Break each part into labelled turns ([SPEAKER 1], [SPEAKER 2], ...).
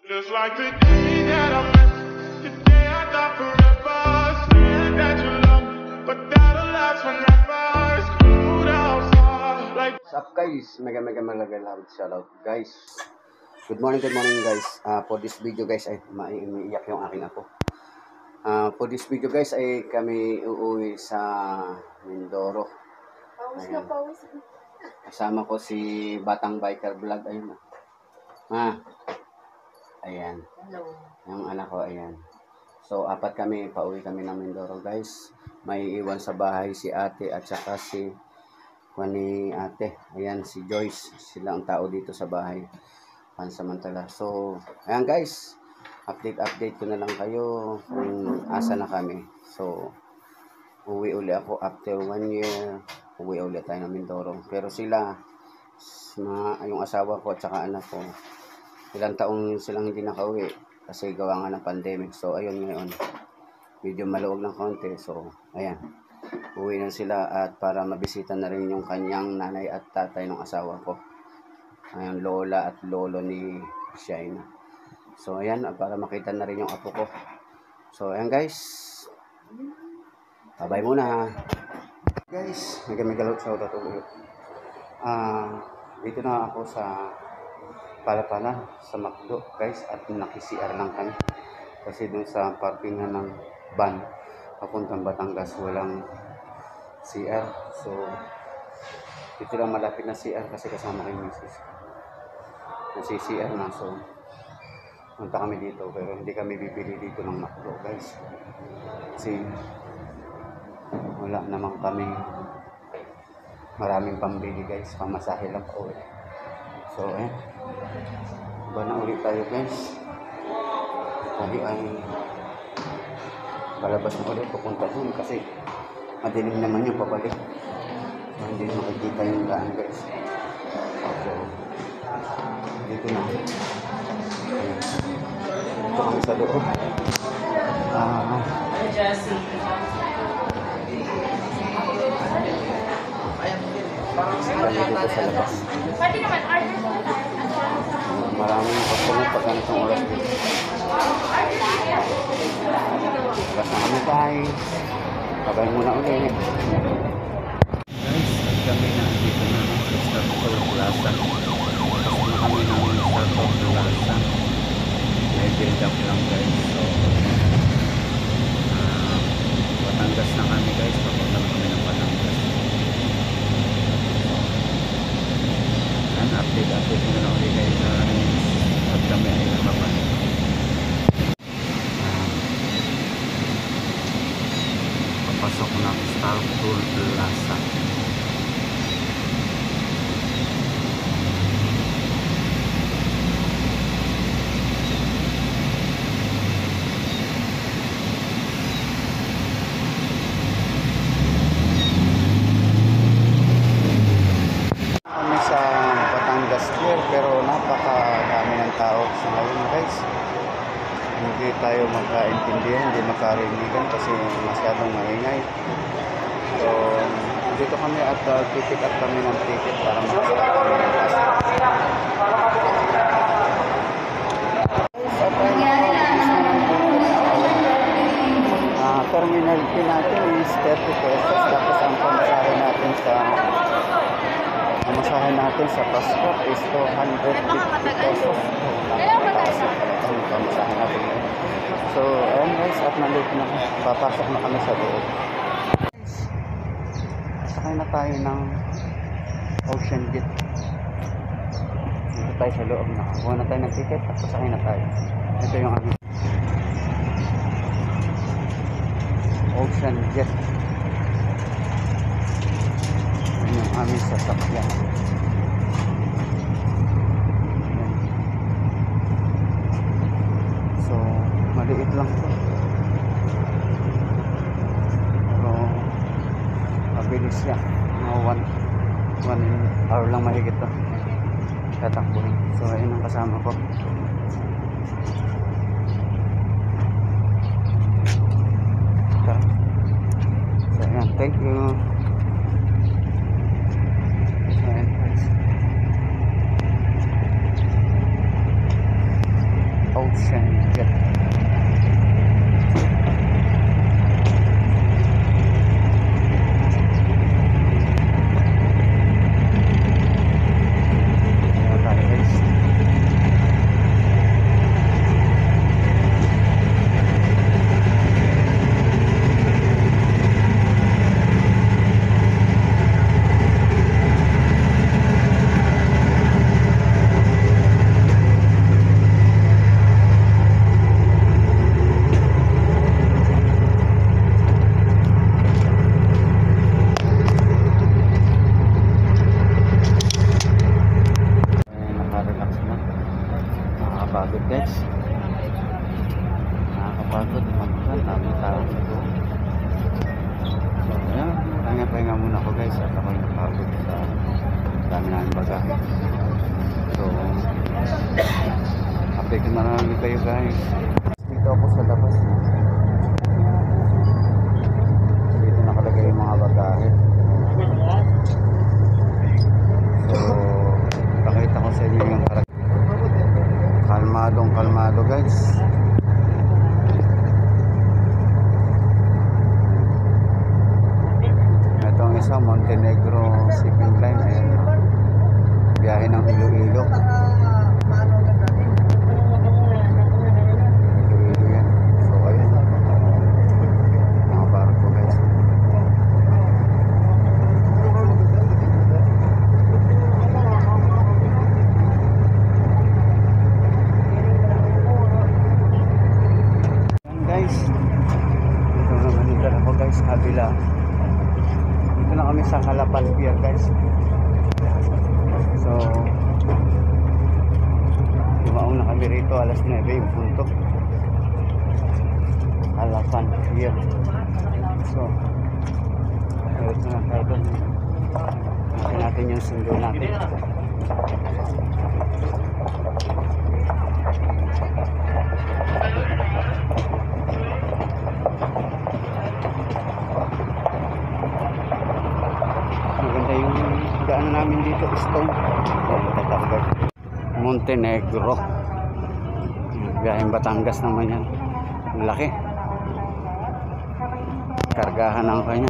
[SPEAKER 1] Just like the day that I met, the day I thought forever. Saying that you love me, but that'll last forever. Screwed outside, like.
[SPEAKER 2] What's up guys? Mega malagalawag shoutout guys. Good morning guys. For this video guys ay maiiyak yung aking apo. For this video guys ay kami uuwi sa Mindoro. Ayan. Kasama ko si Batang Biker Vlog. Ayun. Ayan.
[SPEAKER 3] Hello.
[SPEAKER 2] Yung anak ko, ayan. So, apat kami, pauwi kami ng Mindoro guys. May iwan sa bahay si ate at saka si ni ate. Ayan, si Joyce. Sila ang tao dito sa bahay. Pansamantala. So, ayan guys. Update ko na lang kayo kung asa na kami. So, uwi uli ako after 1 year. Uwi uli tayo ng Mindoro. Pero sila, yung asawa ko at saka anak ko, ilang taong silang hindi nakauwi kasi gawa nga ng pandemic. So ayun, ngayon medyo maluwag ng konti. So ayan, uwi na sila at para mabisita na rin yung kanyang nanay at tatay ng asawa ko, ayan, lola at lolo ni Shaina. So ayan, para makita na rin yung apo ko. So ayan guys, bye muna guys. Mega shoutout ulit. Dito na ako sa Palapala sa McDo guys, at naki-CR lang kami kasi dun sa parkingan ng van papuntang Batangas walang CR. So dito lang malapit na CR kasi kasama ko yung misis, nasi-CR na. So punta kami dito pero hindi kami bibili dito ng McDo guys kasi wala naman kami maraming pambili guys, pamasahe lang pa uwi. So ba na ulit tayo guys. Tayo ay palabas na ulit papunta dun kasi madilim naman yung pabalik. So hindi makikita yung daan guys. So dito na. Ayan. Dito kami sa loob. Kami dito sa labas.
[SPEAKER 3] Pwede naman order mo tayo.
[SPEAKER 2] Maraming customer pag ganitong oras dito. Labas na kami tayo. Pagay muna ulit. Guys, kami na dito na sa Startup Plaza. Tapos na kami ng Startup Plaza. May build up lang guys. So, Batangas na kami guys. Papunta na kami ng Batangas. Update ko na lang ulit kayo sa pag kami ay nakapan. Papasok na sa Startup Plaza. Pero napakadami ng tao sa ngayon guys. Hindi tayo magkaintindihan, hindi makarinigan kasi masyadong maingay. So dito kami at pick up kami ng ticket para makasakay kami ng bus. Terminal fee natin is 30 pesos, tapos ang pamasahe natin sa passport is 250 pesos. Mataas na pala ito yung pamasahe natin. So ayan guys, at nandito na, papasok na kami sa loob. Sakay na tayo ng Ocean Gate. Dito tayo sa loob, nakakuha na tayo ng ticket at sakay na tayo. Ito yung aming Ocean Jet. Yan yung aming sasakyan. So maliit lang ito pero mabilis yan. 1 hour lang mahigit ito tatakbuhin. So ayun ang kasama ko. So ayan, thank you. Jet. Ayan tayo guys. Nakarelax na. Nakakapagod guys. Nakakapagod. Magkan. Daming tao dito. So yan. Pahinga muna ako guys. At ako'y napagod sa dami namin bagahe. So update marami kayo guys. Dito ako sa labas. Dito nakalagay yung mga bagahe. So pakita ko sa inyo yung kalmado guys. Itong isa Montenegro shipping line. Ayan, biyahe ng Iloilo yan. So ayun, mga barko guys. Guys, dito naman yung dala ko guys, kabila. Dito na kami sa Calapan Pier guys. So dumaong na kami rito alas 9 yung punto. Calapan Pier. So ito na tayo doon. Natin natin yung sundo natin. Maganda yung daan namin dito, stone. Montenegro. Biyaheng Batangas naman yan. Laki. Kargahan ang kanya.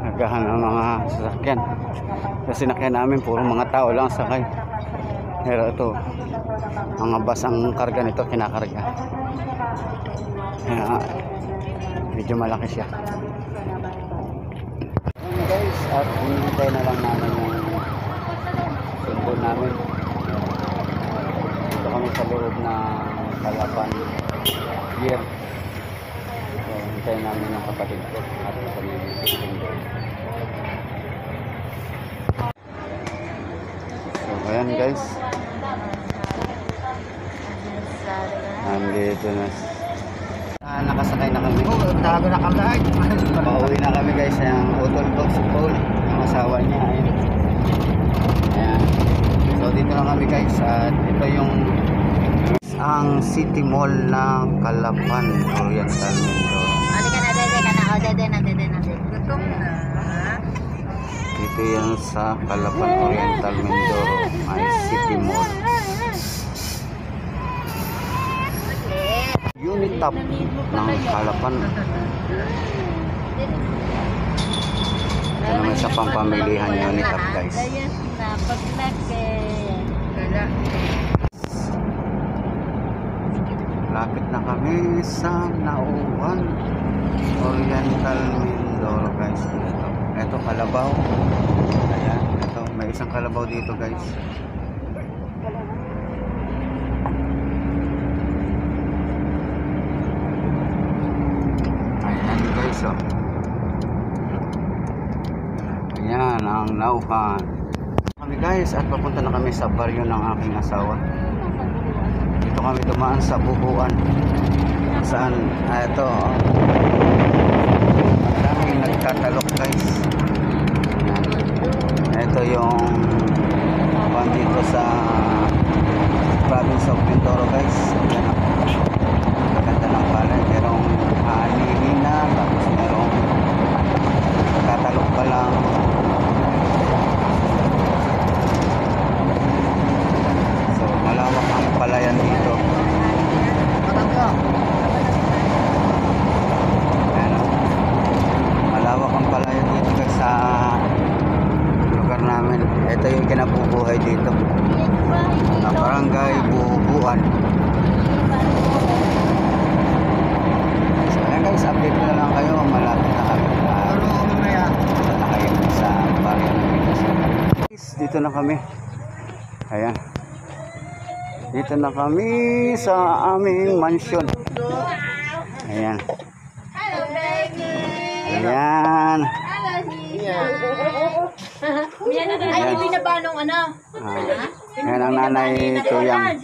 [SPEAKER 2] Kargahan ang mga sasakyan. Kasi sinakyan namin puro mga tao lang sakay. Pero ito, mga bus ang karga nito, kinakarga. Medyo malaki siya. Guys, at hinihintay na lang namin yung sundo namin. Dito kami sa loob ng Calapan Pier. So hintay namin yung kapatid ko at kami sundo. So ayan guys, nandito na. Nakasakay na kami.
[SPEAKER 4] Tago na kami.
[SPEAKER 2] Pauwi na kami guys. Yung utol ko si Paul, yung asawa niya. Ayan. Ayan. So dito na kami guys. At ito yung ang City Mall na Calapan Oriental Mindoro.
[SPEAKER 3] Ano ka na, dede ka na. O, dede na.
[SPEAKER 4] Gutom na.
[SPEAKER 2] Dito yan sa Calapan Oriental Mindoro. May City Mall. Unitop ng Calapan. Ito naman sa pampamilihan Unitop guys. Lapit na kami sa Nauwan Oriental Mindoro guys. Ito kalabaw. Ayan, ito may isang kalabaw dito guys. So, ayan ang Nauwan kami guys, at papunta na kami sa baryo ng aking asawa. Dito kami dumaan sa Bubuan saan, ito ang daming nagtatalok guys. Ito yung dito sa province of Mindoro guys. Ayan, maganda ng palay, merong aanihin na, tapos merong tatalok pa lang. So malawak ang palayan dito. Ayan, malawak ang palayan dito guys sa lugar namin. Ito yung kinabubuhay dito. Barangay Bubuan. So ayan guys, update ko na lang kayo. Malapit na kami. Malapit na kayo sa baryo namin. Dito na kami. Ayan. Dito na kami sa aming mansion. Ayan.
[SPEAKER 3] Hello, baby.
[SPEAKER 2] Ayan.
[SPEAKER 3] Ay, binabanong ano?
[SPEAKER 2] Ayan ang nanay Tuyang.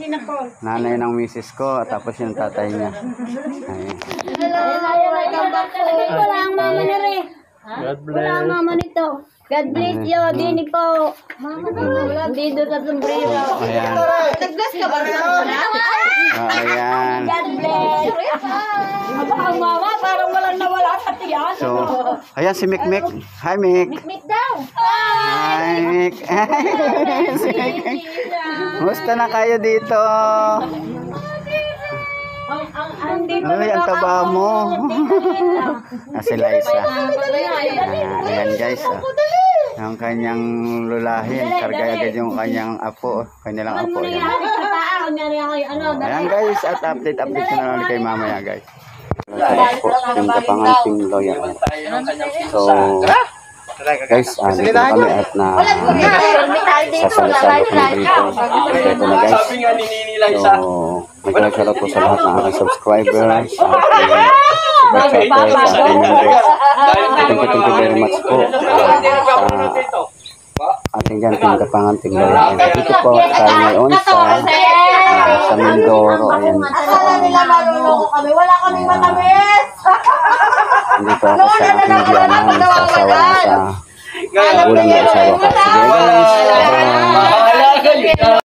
[SPEAKER 2] Nanay ng misis ko. Tapos yung tatay niya. Ayan.
[SPEAKER 3] Hello, welcome back po. Wala ang mama na rin. God bless. Wala ang mama nito. God bless you, Dini po. Dito sa sombrero.
[SPEAKER 2] Ayan.
[SPEAKER 3] Nag-bless ka ba rin?
[SPEAKER 2] Ayan.
[SPEAKER 3] God bless. Ang mama, parang walang nawala sa tiyan.
[SPEAKER 2] So, ayan si Mikmik. Hi, Mik.
[SPEAKER 3] Meet daw.
[SPEAKER 2] Hi, Mik. Si Mikmik. Musta na kayo dito? Ay, ang taba mo. Si Liza. Ayan guys. Ang kanyang lulahin. Karga agad yung kanyang apo. Kanilang apo. Ayan guys. At update ko na lang kay mamaya guys. Yung kapanganting lawyer. So, guys, dito na kami at na sasalo kami dito. Ito na guys. So, nagkakaroon po sa lahat ng aking subscribers, sa aking super chatter, sa aking members. Thank you very much po sa ating ganting kapanganting lawyer. Dito po tayo ngayon sa Mindoro. Ayan.
[SPEAKER 3] Wala kaming matamis.
[SPEAKER 2] Dito ako sa aking biyanan, sa asawa sa magulang na asawa ko. Sige guys, bye.